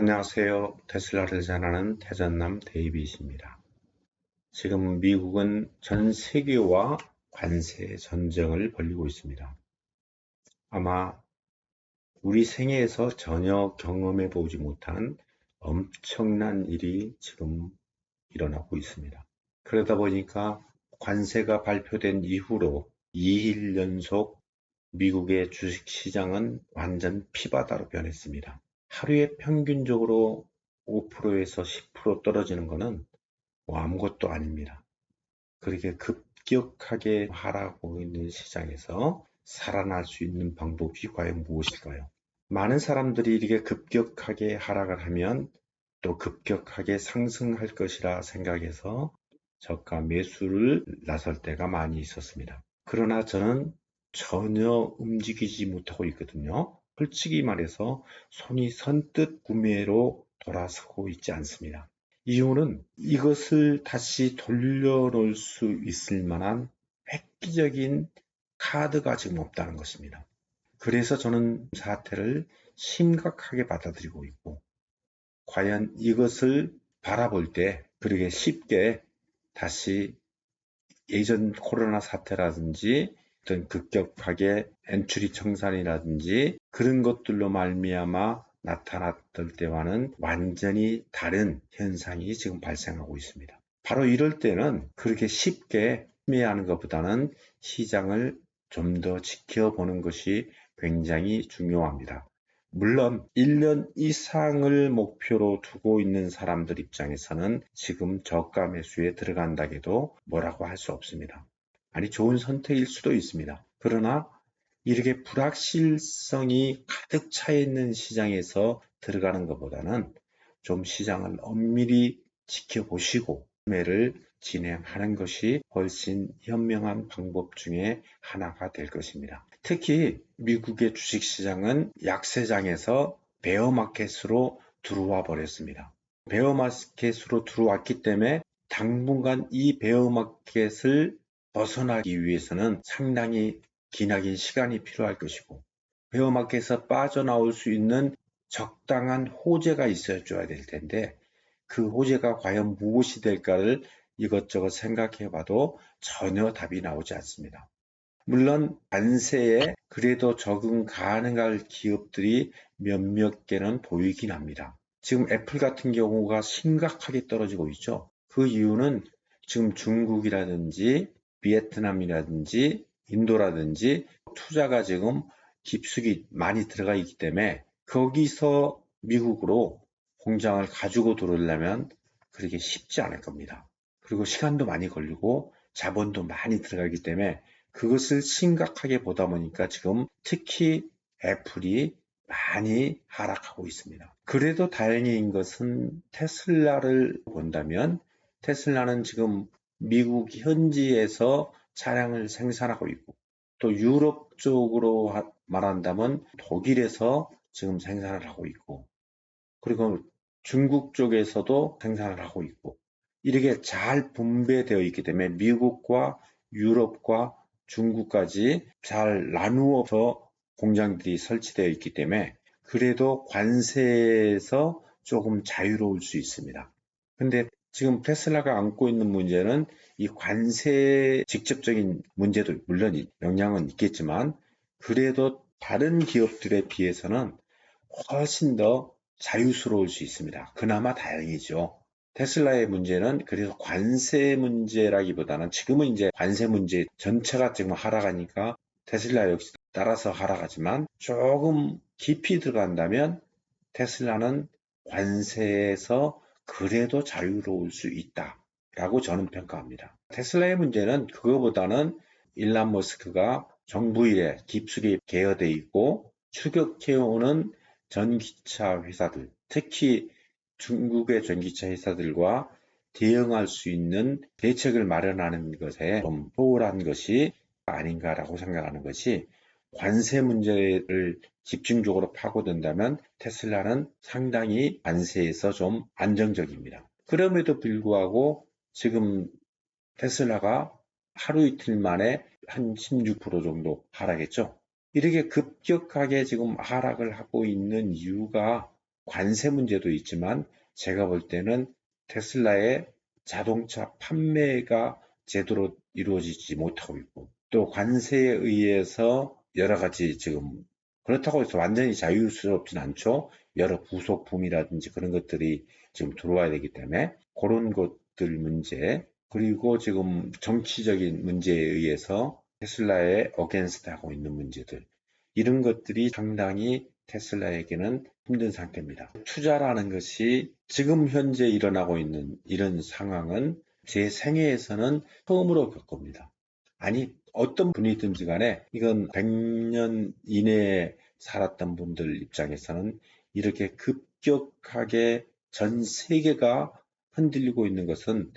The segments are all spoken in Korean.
안녕하세요. 테슬라를 잘하는 태전남 데이빗입니다. 지금 미국은 전 세계와 관세 전쟁을 벌이고 있습니다. 아마 우리 생애에서 전혀 경험해 보지 못한 엄청난 일이 지금 일어나고 있습니다. 그러다 보니까 관세가 발표된 이후로 2일 연속 미국의 주식시장은 완전 피바다로 변했습니다. 하루에 평균적으로 5%에서 10% 떨어지는 것은 아무것도 아닙니다. 그렇게 급격하게 하락하고 있는 시장에서 살아날 수 있는 방법이 과연 무엇일까요? 많은 사람들이 이렇게 급격하게 하락을 하면 또 급격하게 상승할 것이라 생각해서 저가 매수를 나설 때가 많이 있었습니다. 그러나 저는 전혀 움직이지 못하고 있거든요. 솔직히 말해서 손이 선뜻 구매로 돌아서고 있지 않습니다. 이유는 이것을 다시 돌려놓을 수 있을 만한 획기적인 카드가 지금 없다는 것입니다. 그래서 저는 사태를 심각하게 받아들이고 있고, 과연 이것을 바라볼 때 그렇게 쉽게 다시 예전 코로나 사태라든지 어떤 급격하게 엔추리 청산이라든지 그런 것들로 말미암아 나타났던 때와는 완전히 다른 현상이 지금 발생하고 있습니다. 바로 이럴 때는 그렇게 쉽게 매하는 것보다는 시장을 좀 더 지켜보는 것이 굉장히 중요합니다. 물론 1년 이상을 목표로 두고 있는 사람들 입장에서는 지금 저가 매수에 들어간다고 해도 뭐라고 할 수 없습니다. 아니, 좋은 선택일 수도 있습니다. 그러나 이렇게 불확실성이 가득 차 있는 시장에서 들어가는 것보다는 좀 시장을 엄밀히 지켜보시고 매매를 진행하는 것이 훨씬 현명한 방법 중에 하나가 될 것입니다. 특히 미국의 주식시장은 약세장에서 베어마켓으로 들어와 버렸습니다. 베어마켓으로 들어왔기 때문에 당분간 이 베어마켓을 벗어나기 위해서는 상당히 기나긴 시간이 필요할 것이고, 베어마켓에서 빠져나올 수 있는 적당한 호재가 있어줘야 될 텐데, 그 호재가 과연 무엇이 될까를 이것저것 생각해 봐도 전혀 답이 나오지 않습니다. 물론 관세에 그래도 적응 가능할 기업들이 몇몇 개는 보이긴 합니다. 지금 애플 같은 경우가 심각하게 떨어지고 있죠. 그 이유는 지금 중국이라든지 베트남이라든지 인도라든지 투자가 지금 깊숙이 많이 들어가 있기 때문에 거기서 미국으로 공장을 가지고 들어오려면 그렇게 쉽지 않을 겁니다. 그리고 시간도 많이 걸리고 자본도 많이 들어가기 때문에 그것을 심각하게 보다 보니까 지금 특히 애플이 많이 하락하고 있습니다. 그래도 다행인 것은 테슬라를 본다면 테슬라는 지금 미국 현지에서 차량을 생산하고 있고, 또 유럽 쪽으로 말한다면 독일에서 지금 생산을 하고 있고, 그리고 중국 쪽에서도 생산을 하고 있고, 이렇게 잘 분배되어 있기 때문에 미국과 유럽과 중국까지 잘 나누어서 공장들이 설치되어 있기 때문에 그래도 관세에서 조금 자유로울 수 있습니다. 근데 지금 테슬라가 안고 있는 문제는 이 관세 직접적인 문제도 물론 영향은 있겠지만 그래도 다른 기업들에 비해서는 훨씬 더 자유스러울 수 있습니다. 그나마 다행이죠. 테슬라의 문제는 그래서 관세 문제라기보다는 지금은 이제 관세 문제 전체가 지금 하락하니까 테슬라 역시 따라서 하락하지만 조금 깊이 들어간다면 테슬라는 관세에서 그래도 자유로울 수 있다라고 저는 평가합니다. 테슬라의 문제는 그거보다는 일론 머스크가 정부 일에 깊숙이 개여돼 있고 추격해오는 전기차 회사들, 특히 중국의 전기차 회사들과 대응할 수 있는 대책을 마련하는 것에 좀 소홀한 것이 아닌가라고 생각하는 것이, 관세 문제를 집중적으로 파고든다면 테슬라는 상당히 관세에서 좀 안정적입니다. 그럼에도 불구하고 지금 테슬라가 하루 이틀 만에 한 16% 정도 하락했죠. 이렇게 급격하게 지금 하락을 하고 있는 이유가 관세 문제도 있지만 제가 볼 때는 테슬라의 자동차 판매가 제대로 이루어지지 못하고 있고 또 관세에 의해서 여러 가지 지금 그렇다고 해서 완전히 자유스럽진 않죠. 여러 부속품이라든지 그런 것들이 지금 들어와야 되기 때문에 그런 것들 문제 그리고 지금 정치적인 문제에 의해서 테슬라에 어게인스트 하고 있는 문제들 이런 것들이 상당히 테슬라에게는 힘든 상태입니다. 투자라는 것이 지금 현재 일어나고 있는 이런 상황은 제 생애에서는 처음으로 겪습니다. 아니 어떤 분이든지 간에 이건 100년 이내에 살았던 분들 입장에서는 이렇게 급격하게 전 세계가 흔들리고 있는 것은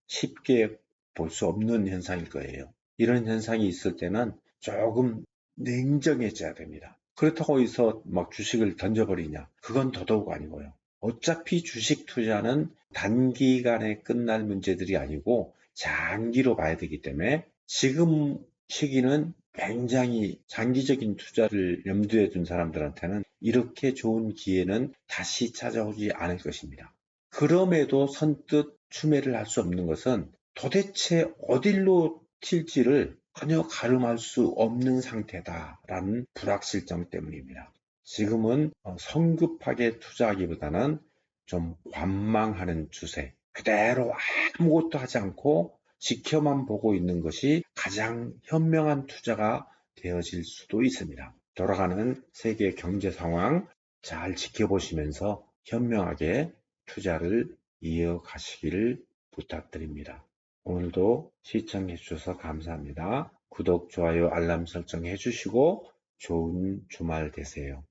쉽게 볼 수 없는 현상일 거예요. 이런 현상이 있을 때는 조금 냉정해져야 됩니다. 그렇다고 해서 막 주식을 던져버리냐? 그건 더더욱 아니고요. 어차피 주식 투자는 단기간에 끝날 문제들이 아니고 장기로 봐야 되기 때문에 지금 시기는 굉장히 장기적인 투자를 염두에 둔 사람들한테는 이렇게 좋은 기회는 다시 찾아오지 않을 것입니다. 그럼에도 선뜻 추매를 할 수 없는 것은 도대체 어디로 튈지를 전혀 가늠할 수 없는 상태다라는 불확실성 때문입니다. 지금은 성급하게 투자하기보다는 좀 관망하는 추세, 그대로 아무것도 하지 않고 지켜만 보고 있는 것이 가장 현명한 투자가 되어질 수도 있습니다. 돌아가는 세계 경제 상황 잘 지켜보시면서 현명하게 투자를 이어가시기를 부탁드립니다. 오늘도 시청해 주셔서 감사합니다. 구독, 좋아요, 알람 설정해 주시고 좋은 주말 되세요.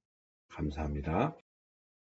감사합니다.